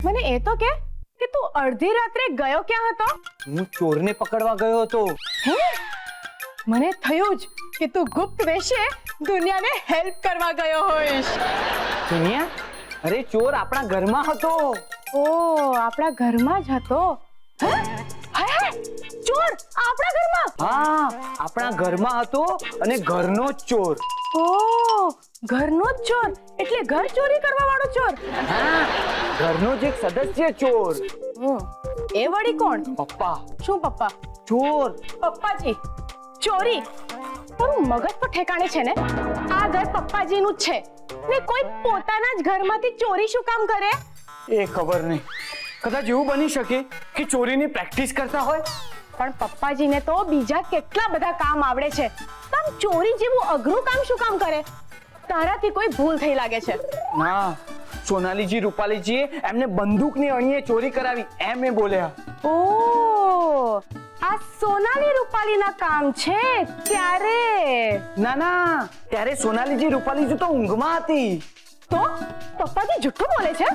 મને એ તો કે તું અડધી રાત્રે ગયો ક્યાં હતો? હું ચોરને પકડવા ગયો હતો. હે? મને થયું જ કે તું ગુપ્ત વેશે દુનિયાને હેલ્પ કરવા ગયો હોઈશ. દુનિયા? અરે ચોર આપણા ઘરમાં હતો. ઓ, આપણા ઘરમાં જ હતો. હે? હાય હાય, ચોર આપણા ઘરમાં? હા, આપણા ઘરમાં હતો અને ઘરનો જ ચોર. ઓ, ઘરનો જ ચોર એટલે ઘર ચોરી કરવા વાળો ચોર. હા, ઘરનો જ એક સદસ્ય ચોર. એ વળી કોણ? પપ્પા. શું પપ્પા? ચોર. પપ્પાજી ચોરી? તારું મગજ તો ઠેકાણે છે ને? આ ઘર પપ્પાજીનું જ છે ને કોઈ પોતાના જ ઘરમાંથી ચોરી શું કામ કરે? એ ખબર નહીં, કદાચ એવું બની શકે કે ચોરીની પ્રેક્ટિસ કરતા હોય. પણ પપ્પાજીને તો બીજા કેટલા બધા કામ આવડે છે. તમ ચોરી જેવું અઘરું કામ શું કામ કરે? તારાથી કોઈ ભૂલ થઈ લાગે છે. ના, સોનાલીજી રૂપાલીજીએ એમને બંદૂકની અણીએ ચોરી કરાવી એમ એ બોલ્યા. ઓ, આ સોનાલી રૂપાલીના કામ છે ત્યારે? ના ના, ત્યારે સોનાલીજી રૂપાલીજી તો ઊંઘમાં હતી. તો પપ્પાજી જુઠ્ઠું બોલે છે?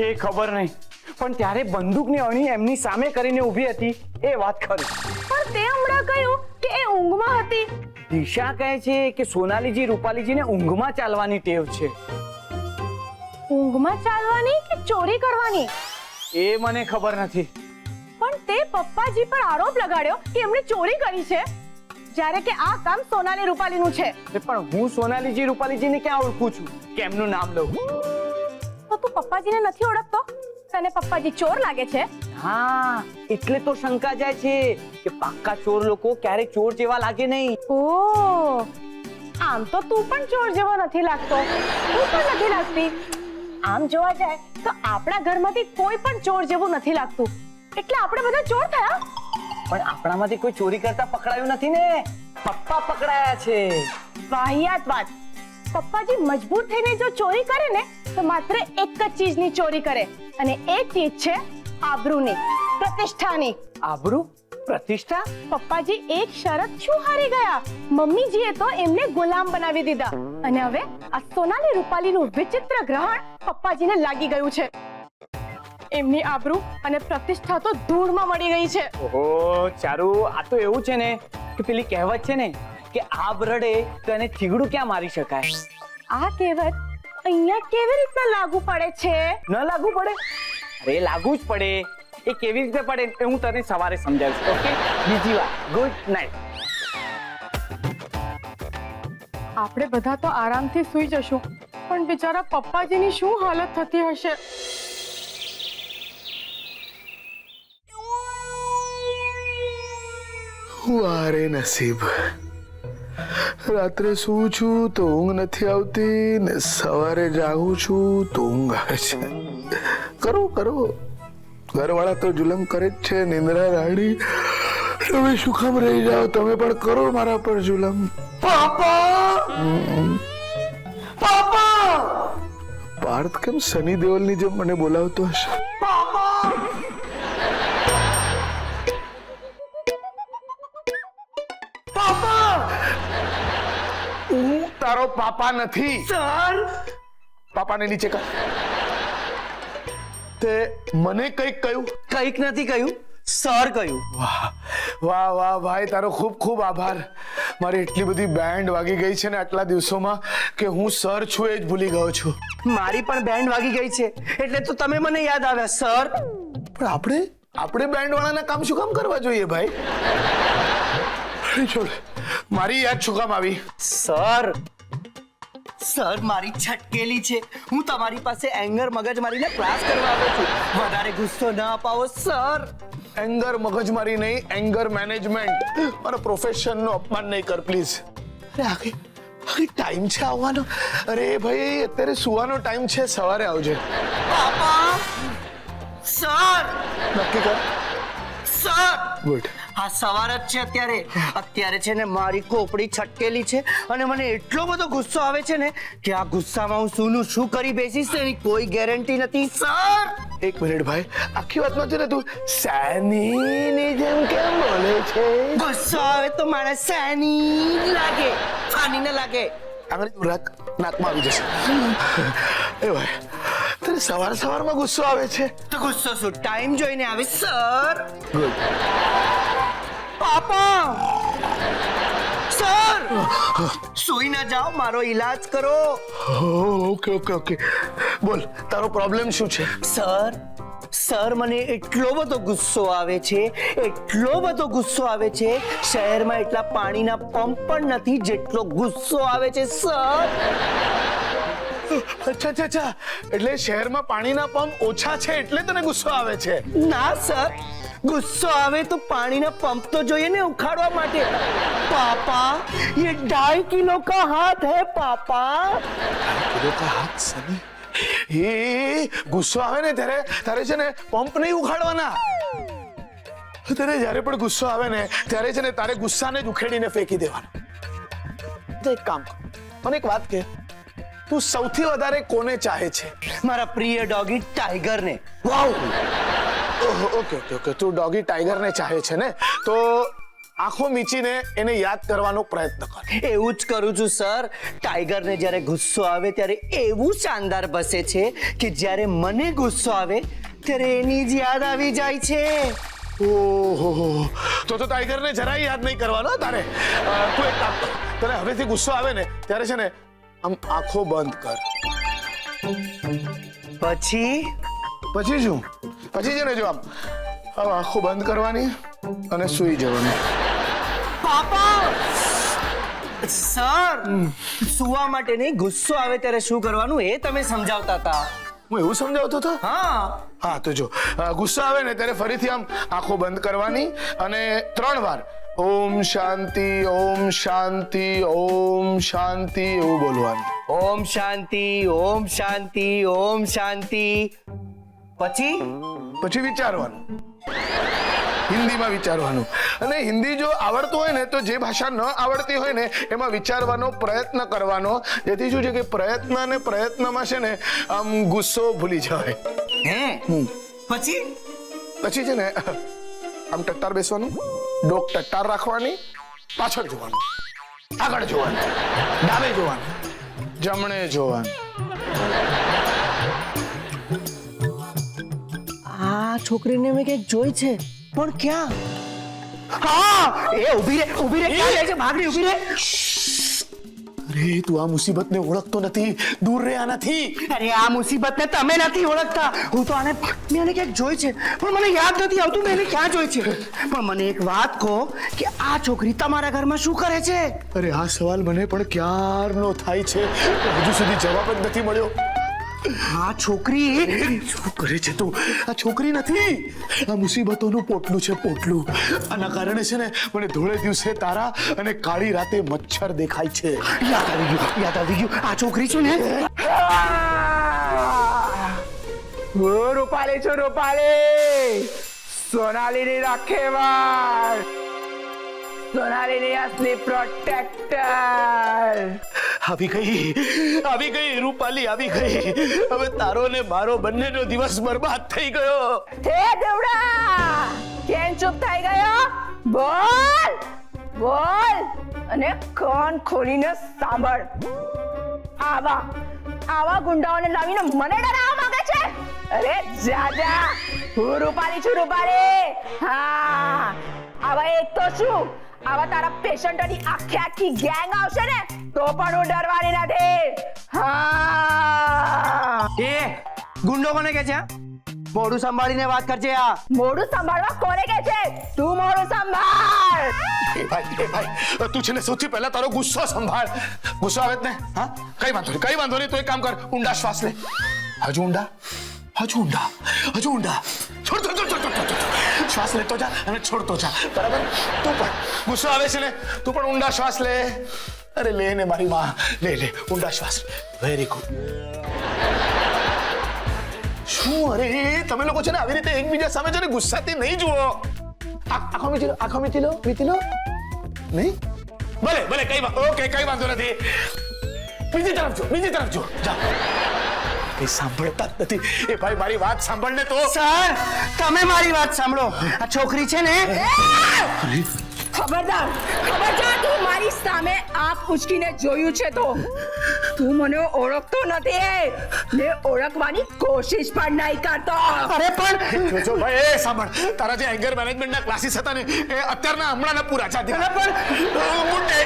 એ ખબર નહીં, પણ ત્યારે બંદૂકની અણી એમની સામે કરીને ઊભી હતી એ વાત ખરી. પણ તે હમણાં કહ્યું કે એ ઊંઘમાં હતી. દિશા કહે છે કે સોનાલીજી રૂપાલીજીને ઊંઘમાં ચાલવાની ટેવ છે. ઊંઘમાં ચાલવાની કે ચોરી કરવાની? એ મને ખબર નથી. પણ તે પપ્પાજી પર આરોપ લગાડ્યો કે એમણે ચોરી કરી છે, જ્યારે કે આ કામ સોનાલી રૂપાલીનું છે. પણ હું સોનાલીજી રૂપાલીજીને ક્યાં ઓળખું છું કે એમનું નામ લઉં? તો તું પપ્પાજીને નથી ઓળખતો? તને પપ્પાજી ચોર લાગે છે? હા, એટલે તો શંકા જાય છે કે પાક્કા ચોર લોકો ક્યારે ચોર જેવા લાગે નહીં. ઓ, આમ તો તું પણ ચોર જેવો નથી લાગતો, હું પણ નથી લાગતી. આમ જોવા જાય તો આપણા ઘરમાંથી કોઈ પણ ચોર જેવું નથી લાગતું, એટલે આપણે બધા ચોર થયા. પણ આપણામાંથી કોઈ ચોરી કરતા પકડાયું નથી ને, પપ્પા પકડાયા છે. વાહિયાત વાત. પપ્પાજી મજબૂર થઈને જો ચોરી કરે ને તો માત્ર એક જ ચીજની ચોરી કરે, અને એ ચીજ છે આબરૂની, પ્રતિષ્ઠાની. આબરૂ? પ્રતિષ્ઠા? પપ્પાજી એક શરત શું હારી ગયા? મમ્મીજીએ તો એમને ગુલામ બનાવી દીધા, અને હવે આ સોનાલી રૂપાલીનું વિચિત્ર ગ્રહણ પપ્પાજીને લાગી ગયું છે. એમની આબરૂ અને પ્રતિષ્ઠા તો ધૂળમાં મળી ગઈ છે. ઓહો ચારુ, આ તો એવું છે ને કે પેલી કહેવત છે ને કે આબ રડે તો એને થીગડું ક્યાં મારી શકાય. આ કહેવત અહીંયા કેવી રીતે લાગુ પડે છે? ન લાગુ પડે? અરે લાગુ જ પડે. એ કેવી રીતે પડે એ હું તને સવારે સમજાવીશ. ઓકે, બીજી વાર ગુડ નાઈટ. આપણે બધા તો આરામથી સૂઈ જશું, પણ બિચારા પપ્પાજીની શું હાલત થતી હશે? વારે નસીબ, રાત્રે સૂવું છું તો ઊંઘ નથી આવતી ને સવારે જાગું છું તો ઊંઘ આવે છે. કરો કરો, ઘરવાળા તો જુલમ કરે જ છે. નિંદ્રા રાડી, તમે શું કામ રહી જાઓ? તમે પણ કરો મારા પર જુલમ. પાપા, પાપા! પાર્થ કેમ સની દેઓલની જેમ મને બોલાવતો હશે? હું તારો પાપા નથી. સર, પાપાને નીચે કર. તે મને કંઈક કહ્યું? કંઈક નથી કહ્યું, સર કહ્યું. વાહ વાહ વાહ ભાઈ, તારો ખૂબ ખૂબ આભાર. મારી એટલી બધી બેન્ડ વાગી ગઈ છે ને આટલા દિવસોમાં કે હું સર છું એ જ ભૂલી ગયો છું. મારી પણ બેન્ડ વાગી ગઈ છે એટલે તો તમે મને યાદ આવ્યા સર. પણ આપણે બેન્ડ વાળાના કામ શું કામ કરવા જોઈએ ભાઈ? છોડ, મારી યાદ શું કામ આવી? સર, સર મારી છટકેલી છે. હું તમારી પાસે એંગર મગજ મારીને ક્લાસ કરવા આવ્યો છું. વધારે ગુસ્સો ન અપાવો સર. એંગર મગજમારી નહીં, એંગર મેનેજમેન્ટ. મારા પ્રોફેશનનું અપમાન નહીં કર પ્લીઝ. અરે આખી ટાઈમ છે આવવાનો. અરે ભાઈ અત્યારે સુવાનો ટાઈમ છે, સવારે આવજે. પાપા, સર, નક્કી કર. Sir, good. આ સવાર જ છે. અત્યારે છે ને મારી કોપડી છટકેલી છે અને મને એટલો બધો ગુસ્સો આવે છે ને કે આ ગુસ્સામાં હું શુંનું શું કરી બેસીશ એની કોઈ ગેરંટી નથી સર. એક મિનિટ ભાઈ, આખી વાતમાં છે ને તું સાનીની જેમ કેમ બોલે છે? ગુસ્સો આવે તો મારા સાની લાગે, ફાની ન લાગે. આંગળી દૂર રાખ, નાકમાં આવી જશે. એ ભાઈ તને સવારમાં ગુસ્સો આવે છે? તો ગુસ્સો શું ટાઈમ જોઈને આવે સર? ગુડ. પાપા સર સુઈ ના જાઓ, મારો ઈલાજ કરો. ઓકે ઓકે ઓકે, બોલ તારો પ્રોબ્લેમ શું છે? સર મને એટલો બધો ગુસ્સો આવે છે, એટલો બધો ગુસ્સો આવે છે, શહેરમાં એટલા પાણીના પંપ પણ નથી જેટલો ગુસ્સો આવે છે સર. અચ્છા, એટલે શહેરમાં પાણીના પંપ ઓછા છે એટલે તને ગુસ્સો આવે છે? ના સર, ગુસ્સો આવે તો પાણીના પંપ તો જોઈએ ને ઉખાડવા માટે. પાપા ये 2.5 किलो का हाथ है पापा. કિલો કા હાથ સની? એ ગુસ્સો આવે ને ત્યારે તારે છે ને પંપ નહીં ઉખાડવાના. તારે જ્યારે પણ ગુસ્સો આવે ને ત્યારે છે ને તારે ગુસ્સાને જ ઉખેડીને ફેંકી દેવાનો. તો એક કામ કર, મને એક વાત કે, તું સૌથી વધારે કોને ચાહે છે? મારા પ્રિય ડોગી ટાઈગરને. વાવ, ઓકે, તું ડોગી ટાઈગરને ચાહે છે ને, તો આંખો મીચીને એને યાદ કરવાનો પ્રયત્ન કર. એવું જ કરું છું સર. ટાઈગરને જ્યારે ગુસ્સો આવે ત્યારે એવું શાનદાર બસે છે કે જ્યારે મને ગુસ્સો આવે ત્યારે એની જ યાદ આવી જાય છે. ઓહો, તો ટાઈગરને જરાય યાદ નહીં કરવાનો તારે. તું એક કામ કર, તને હવેથી ગુસ્સો આવે ને ત્યારે છે ને આમ આંખો બંધ કર. પછી શું? પછી છે ને જો આમ આંખો બંધ કરવાની અને સૂઈ જવાનું. પાપા સર, સુવા માટે નહીં, ગુસ્સો આવે ત્યારે શું કરવાનું એ તમે સમજાવતા હતા. હું એવું સમજાવતો હતો? હા તો જો ગુસ્સો આવે ને ત્યારે ફરીથી આમ આંખો બંધ કરવાની અને 3 વાર ઓમ શાંતિ, ઓમ શાંતિ, ઓમ શાંતિ એવું બોલવાનું. ઓમ શાંતિ, ઓમ શાંતિ, ઓમ શાંતિ. પછી વિચારવાનું, હિન્દીમાં વિચારવાનું. અને હિન્દી જો આવડતું હોય ને તો જે ભાષા ન આવડતી હોય ને એમાં વિચારવાનો પ્રયત્ન કરવાનો, જેથી શું છે કે પ્રયત્નમાં છે ને આમ ગુસ્સો ભૂલી જાય. પછી છે ને આમ ટટ્ટાર બેસવાનું, ડોક ટટ્ટાર રાખવાની, પાછળ જોવાનું, આગળ જોવાનું, ડાબે જોવાનું, જમણે જોવાનું. આ છોકરીને મેં કંઈક જોઈ છે, પણ ક્યાં? હા, એ ઊભી રે, ક્યાં જાય છે? ભાગડી ઊભી રે. અરે તું આ મુસીબતને ઓળખતો નથી, દૂર રહે આનાથી. અરે આ મુસીબતને તમે નથી ઓળખતા. હું તો મેં એને ક્યાંક જોઈ છે, પણ મને યાદ નથી આવતું મેં એને ક્યાં જોઈ છે. પણ મને એક વાત કહો કે આ છોકરી તમારા ઘરમાં શું કરે છે? અરે આ સવાલ મને પણ ક્યારનો થાય છે, હજુ સુધી જવાબ જ નથી મળ્યો. આ છોકરી શું કરે છે તું? આ છોકરી નથી, આ મુસીબતોનું પોટલું છે, પોટલું. આના કારણે છે ને મને ધોળે દિવસે તારા અને કાળી રાતે મચ્છર દેખાય છે. યાદ આવી ગયું. આ છોકરી છે ને, રૂપાલી, સોનાલીની રાખેવાળ, સોનાલીની અસલી પ્રોટેક્ટર. આવી ગઈ રૂપાલી, આવી ગઈ. હવે તારો ને મારો બંનેનો દિવસ બરબાદ થઈ ગયો. હે દેવડા, કેમ ચૂપ થઈ ગયો? બોલ અને કાન ખોલીને સાંભળ. આવા ગુંડાઓને લાવીને મને ડરાવવા માંગે છે? અરે જા, હું રૂપાલી છું, રૂપાલી. હા, આવા એક તો શું, આવા તારા પેશન્ટોની આખી ગેંગ આવશે ને તો પણ હું ડરવાની નથી. હા, એ ગુંડો કોને કે છે? મોઢું સંભાળીને વાત કરજે. આ મોઢું સંભાળવા કોને કે છે? તું મોઢું સંભાળ. એ ભાઈ તું છે ને સૌથી પહેલા તારો ગુસ્સો સંભાળ. ગુસ્સો આવે જ ને? હા, કઈ વાંધો નહીં. તું એક કામ કર, ઊંડા શ્વાસ લે. હજુ ઊંડા. છોડ. શ્વાસ લેતો જા અને છોડતો જા, બરાબર? તું પણ ગુસ્સો આવે છે ને, તું પણ ઊંડા શ્વાસ લે. અરે લે ને મારી માં, લે ઊંડા શ્વાસ. Very good. શું? અરે તમે લોકો છે ને આવી રીતે એકબીજા સામે છે ને ગુસ્સાથી નહીં જુઓ. આંખો મીચી લો. નહીં? ભલે કઈ વાંધો નથી. બીજી તરફ જો. જા. કઈ સાંભળતા જ નથી. એ ભાઈ મારી વાત સાંભળ ને તો. સર, તમે મારી વાત સાંભળો. આ છોકરી છે ને, ખબરદાર તું મારી સામે આંખ ઉચકીને જોયું છે તો તું મને ઓળખતો નથી ને ઓળખવાની કોશિશ પણ નહીં કરતો. અરે પણ જો ભાઈ એ સાંભળ, તારા જે એંગર મેનેજમેન્ટના ક્લાસીસ હતા ને એ અત્યારના હમણાંના પૂરા ચાલતી. અરે પણ ગુડ ડે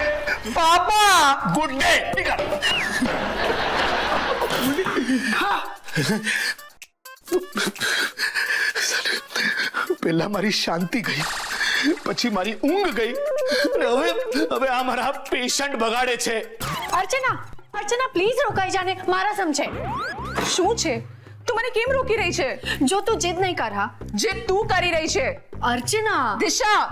પાપા, ગુડ ડે. નીકળ. પેલા મારી શાંતિ ગઈ, પછી મારી ઊંઘ ગઈ, અને હવે આ મારા પેશન્ટ બગાડે છે. અર્ચના પ્લીઝ રોકાઈ જાને, મારા સમજે. શું છે? તું મને કેમ રોકી રહી છે? જો તું જીદ નહીં કર. હા જે તું કરી રહી છે. અર્ચના, દિશા,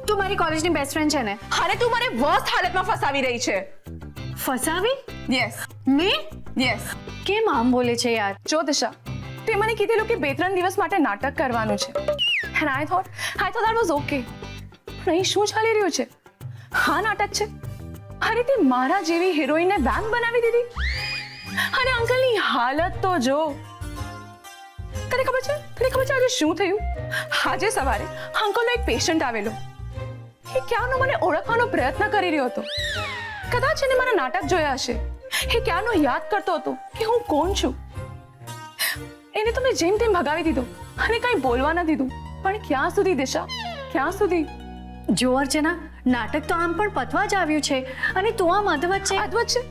તું મારી કોલેજની બેસ્ટ ફ્રેન્ડ છે ને? અને તું મને વર્સ્ટ હાલતમાં ફસાવી રહી છે. ફસાવી? યસ મેં? યસ. કેમ આમ બોલે છે યાર? જો દિશા, તે મને કીધેલું કે 2-3 દિવસ માટે નાટક કરવાનું છે. And I thought that was okay. પણ અહીં શું ચાલી રહ્યું છે? હા નાટક છે. અરે તે મારા જેવી હિરોઈનને વેમ્પ બનાવી દીધી. અને અંકલની હાલત તો જો. તને ખબર છે આજે શું થયું? આજે સવારે અંકલનો એક પેશન્ટ આવેલો. એ ક્યારનો મને ઓળખવાનો પ્રયત્ન કરી રહ્યો હતો. કદાચ એને મારા નાટક જોયા હશે. એ ક્યારનો યાદ કરતો હતો કે હું કોણ છું. એને તો મેં જેમ તેમ ભગાવી દીધો અને કઈ બોલવા ન દીધું. પણ ક્યાં સુધી દિશા, ક્યાં સુધી? જો અર્ચના, નાટક તો આમ પણ પતવા જ આવ્યું છે અને તું આમ અધવચ્ચે અદ્ભુત છે.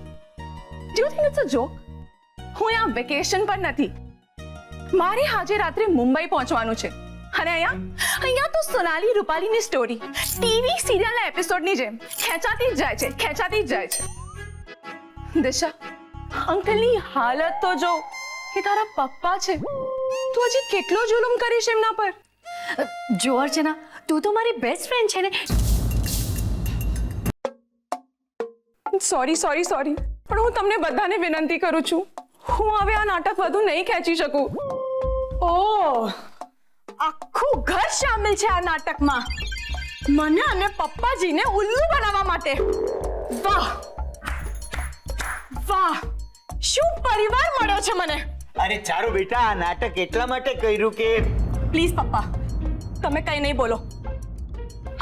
Do you think it's a joke? હું અહીંયા વેકેશન પર નથી. મારે આજે રાત્રે મુંબઈ પહોંચવાનું છે. અને અહીંયા તો સોનાલી રૂપાલીની સ્ટોરી ટીવી સિરિયલના એપિસોડની જેમ ખેંચાતી જ જાય છે. દિશા, અંકલની હાલત તો જો. એ તારા પપ્પા છે. તું હજી કેટલો જુલુમ કરીશ એમના પર? જો અર્ચના, તું તો મારી બેસ્ટ ફ્રેન્ડ છે ને. સોરી પણ હું તમને બધાને વિનંતી કરું છું, હું હવે આ નાટક વધુ નહીં ખેંચી શકું. ઓહ, આખું ઘર શામિલ છે આ નાટકમાં, મને અને પપ્પાજીને ઉલ્લુ બનાવવા માટે. વાહ વાહ, શું પરિવાર મળ્યો છે મને. અરે ચારુ બેટા, આ નાટક એટલા માટે કર્યું કે પ્લીઝ પપ્પા, તમે કઈ નહીં બોલો.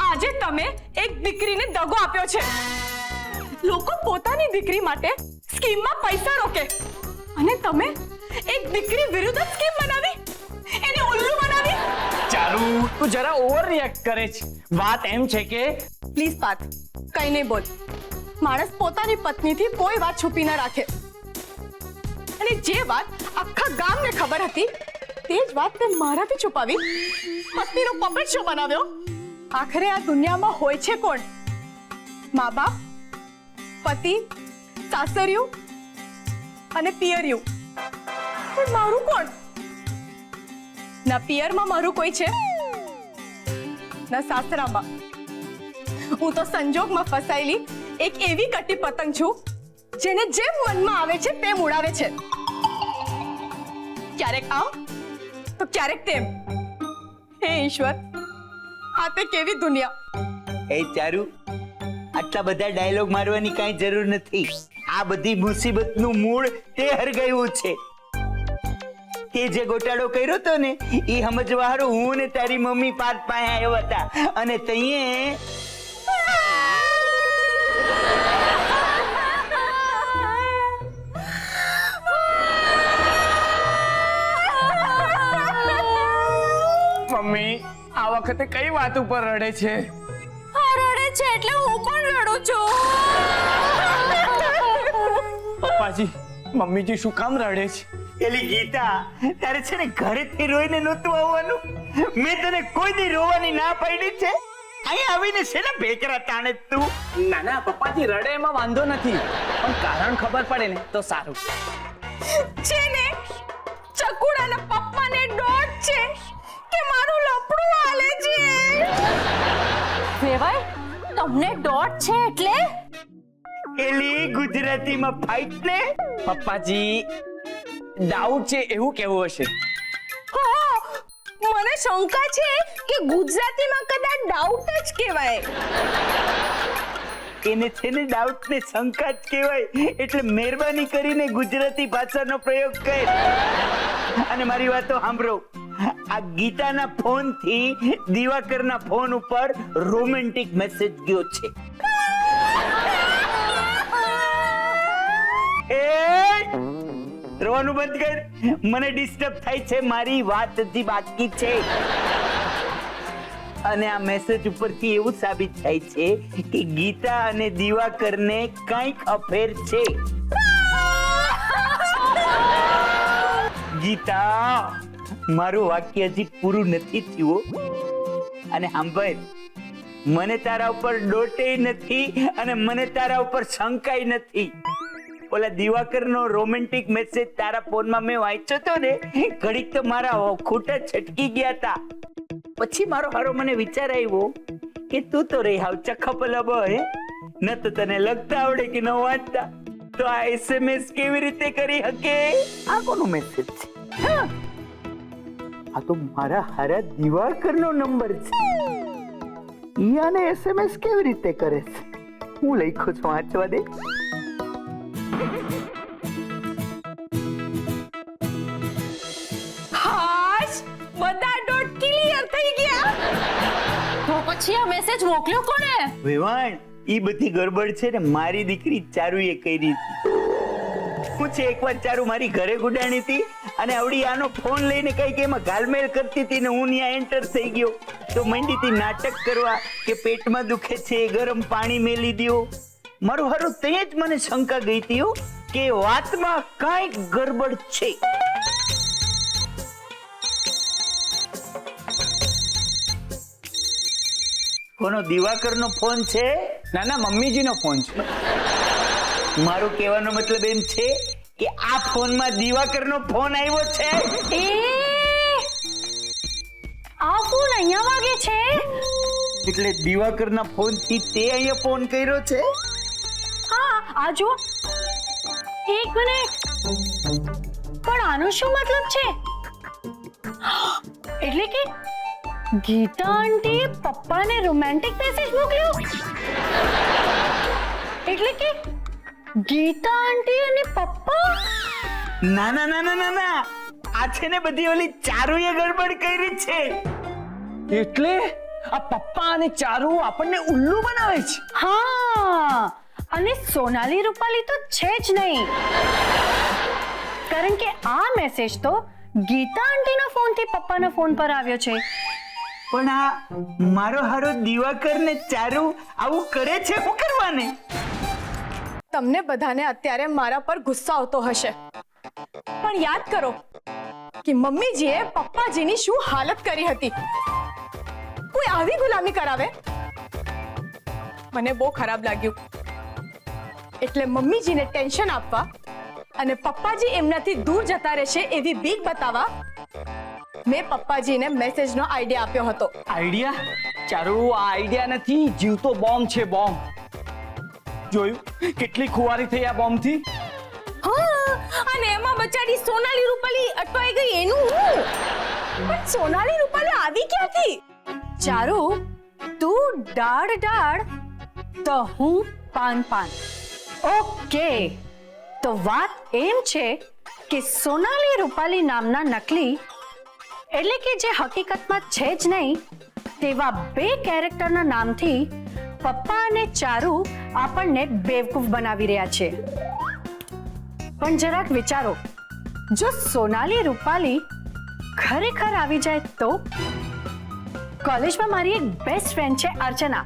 આજે તમે એક દીકરીને દગો આપ્યો છે. લોકો પોતાની દીકરી માટે સ્કીમમાં પૈસા રોકે અને તમે એક દીકરી વિરુદ્ધ સ્કીમ બનાવી, એને ઉલ્લુ બનાવી. ચારુ, તું જરા ઓવર રિએક્ટ કરે છે. વાત એમ છે કે પ્લીઝ પાર્થ, કઈ નહીં બોલ. માણસ પોતાની પત્નીથી કોઈ વાત છુપી ન રાખે, અને જે વાત આખા ગામને ખબર હતી તે જ વાત તે મારાથી છુપાવી પત્નીનો પપેટ શો બનાવ્યો. આખરે આ દુનિયામાં હોય છે કોણ? મા બાપ, પતિ, સાસરિયું અને પિયરિયું. પણ મારું કોણ? ના પિયરમાં મારું કોઈ છે, ના સાસરામાં. હું તો સંજોગમાં ફસાયેલી એક એવી કટી પતંગ છું જેને જેમ મનમાં આવે છે તેમ ઉડાવે છે. ક્યારેક આમ તો ક્યારેક તેમ. હે ઈશ્વર, આ તે કેવી દુનિયા. એ ચારુ, આટલા બધા ડાયલોગ મારવાની કાંઈ જરૂર નથી. આ બધી મુસીબતનું મૂળ તે હરગાયું છે. તે જે ગોટાળો કર્યો તો ને એ સમજવા હારું હું ને તારી મમ્મી પાર્થ પાસે આવ્યા હતા. અને તઈએ મમ્મી આ વખતે કઈ વાત ઉપર રડે છે? રડે છે એટલે હું પણ રડું છું. પપ્પાજી, મમ્મીજી શું કામ રડે છે? એલી ગીતા, તારે છે ને ઘરેથી રોઈને નહોતું આવવાનું. મેં તને કોઈ દી રોવાની ના પાડી છે. અહીં આવીને છે ને ભેકરા તાણે તું. ના ના પપ્પાજી, રડે એમાં વાંધો નથી, પણ કારણ ખબર પડે ને તો સારું. છે ને ચકુડાના પપ્પાને ડોટ છે કે મારું લપડું હાલે છે. વેવાય, તમને ડોટ છે એટલે? એલી ગુજરાતીમાં ફાઇટ ને. પપ્પાજી, ડાઉટ છે એવું કેવું હશે? મને શંકા છે કે ગુજરાતીમાં કદાચ ડાઉટ જ કહેવાય. એને છે ને ડાઉટ ને શંકા જ કહેવાય. એટલે મહેરબાની કરીને ગુજરાતી ભાષાનો પ્રયોગ કર. અને મારી વાતો સાંભળો, આ ગીતાના ફોન થી દિવાકરના ફોન ઉપર રોમેન્ટિક મેસેજ ગયો છે. રોવાનું બંધ કર, મને ડિસ્ટર્બ થાય છે, મારી વાત હજી બાકી છે. અને આ મેસેજ ઉપરથી એવું સાબિત થાય છે કે ગીતા અને દિવાકરને કંઈક અફેર છે. ગીતા, મારું વાક્ય હજી પૂરું નથી થયું. અને સાંભળ, મને તારા ઉપર ડોટે નથી અને મને તારા ઉપર શંકાય નથી. ઓલા દિવાકરનો રોમેન્ટિક મેસેજ તારા ફોનમાં મેં વાંચ્યો તો ને, ઘડીક તો મારા ખૂટા છટકી ગયા હતા. પછી મારો હારો મને વિચાર આવ્યો કે તું તો રહી હાવ ચખપલબ હે, ન તો તને લખતા આવડે કે ન વાંચતા, તો આ SMS કેવી રીતે કરી શકે? આ કોનો મેસેજ છે? આ તો મારા હારા દિવાકરનો નંબર છે. ઈ આને SMS કેવી રીતે કરે છે? હું લખ્યો છું, વાંચવા દે. હાશ, બધા ડોટ ક્લિયર થઈ ગયા. તો પછી આ મેસેજ મોકલ્યો કોણે? વેવાણ, ઈ બધી ગડબડ છે ને મારી દીકરી ચારુએ કરી હતી. હું છે એકવાર ચારુ મારી ઘરે ગુડાણી હતી અને આવડી આનો ફોન લઈને કઈક એમાં ગાલમેલ કરતી હતી ને હું ત્યાં એન્ટર થઈ ગયો તો મંડી હતી નાટક કરવા કે પેટમાં દુખે છે, ગરમ પાણી મેલી દ્યો. મારું હારું ત્યાં જ મને શંકા ગઈ હતી કે વાતમાં કઈક ગડબડ છે. કોનો દિવાકરનો ફોન છે? ના ના, મમ્મીજીનો ફોન છે. મારું કહેવાનો મતલબ એમ છે કે આ ફોનમાં દિવાકરનો ફોન આવ્યો છે. આ ફોન અહીંયા વાગે છે. એટલે દિવાકરના ફોનથી તે અહીંયા ફોન કર્યો છે. હા, આ જો. એક મિનિટ. પણ આનો શું મતલબ છે? એટલે કે ગીતા આંટીએ પપ્પાને રોમેન્ટિક મેસેજ મોકલ્યો. એટલે કે ગીતા આંટી અને પપ્પા. ના ના ના ના ના ના, આ છે ને બધી ઓલી ચારુએ ગડબડ કરી છે. એટલે આ પપ્પા અને ચારુ આપણને ઉલ્લુ બનાવે છે. હા, અને સોનાલી રૂપાલી તો છે જ નહીં, કારણ કે આ મેસેજ તો ગીતા આંટીના ફોનથી પપ્પાના ફોન પર આવ્યો છે. પણ આ મારો હારો દિવાકર ને ચારુ આવું કરે છે શું કરવાને? તમને બધાને અત્યારે મારા પર ગુસ્સો આવતો હશે, પણ યાદ કરો કે મમ્મીજીએ પપ્પાજીની શું હાલત કરી હતી. કોઈ આવી ગુલામી કરાવે? મને બહુ ખરાબ લાગ્યું. એટલે મમ્મીજીને ટેન્શન આપવા અને પપ્પાજી એમનાથી દૂર જતા રહેશે એવી બીક બતાવવા મેં પપ્પાજીને મેસેજનો આઈડિયા આપ્યો હતો. આઈડિયા? ચારુ, આ આઈડિયા નથી, જીવતો બોમ્બ છે, બોમ્બ. જોયું કેટલી ખુવારી થઈ આ બોમ્બથી? હા, અને એમાં બચારી સોનાલી રૂપાલી અટવાઈ ગઈ એનું હું. પણ સોનાલી રૂપાલી આવી ક્યાંથી? ચારુ, તું દાળ દાળ તો હું પાન પાન. ઓકે, તો વાત એમ છે કે સોનાલી રૂપાલી નામના નકલી, એટલે કે જે હકીકતમાં છે જ નહીં તેવા બે કેરેક્ટરના નામથી પપ્પા અને ચારુ આપણને બેવકૂફ બનાવી રહ્યા છે. પણ જરાક વિચારો, જો સોનાલી રૂપાલી ખરેખર આવી જાય તો? કોલેજમાં મારી એક બેસ્ટ ફ્રેન્ડ છે અર્ચના.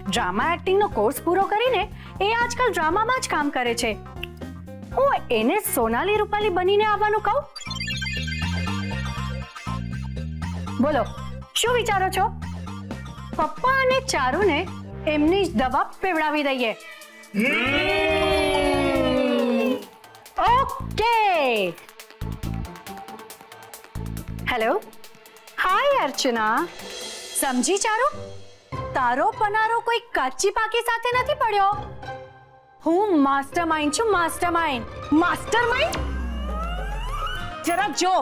ડ્રામા એક્ટિંગનો કોર્સ પૂરો કરીને એ આજકાલ ડ્રામામાં જ કામ કરે છે. હું એને સોનાલી રૂપાલી બનીને આવવાનું કહું? બોલો, શું વિચારો છો? પપ્પા અને ચારુને એમની જ દવા પીવડાવી દઈએ. ઓકે. હેલો, હાય અર્ચના. સમજી ચારુ, તારો પનારો કોઈ કાચી પાકી સાથે નથી પડ્યો. હું માસ્ટરમાઇન્ડ છું, માસ્ટરમાઇન્ડ. માસ્ટરમાઇન્ડ? જરા જો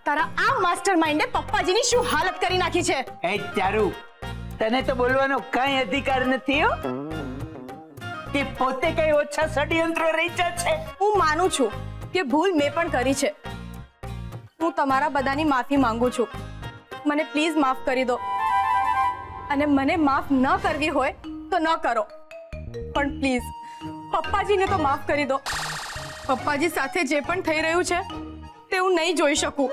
તારા આ માસ્ટરમાઇન્ડે પપ્પાજીની શું હાલત કરી નાખી છે. એ ચારુ, તને તો બોલવાનો કઈ અધિકાર નથી હો. તે પોતે કઈ ઓછા ષડયંત્રો રચ્યા છે. હું માનું છું કે ભૂલ મેં પણ કરી છે. હું તમારા બધાની માફી માંગુ છું. મને પ્લીઝ માફ કરી દો. અને મને માફ ન કરવી હોય તો ન કરો, પણ પ્લીઝ પપ્પાજીને તો માફ કરી દો. પપ્પાજી સાથે જે પણ થઈ રહ્યું છે તે હું નહીં જોઈ શકું.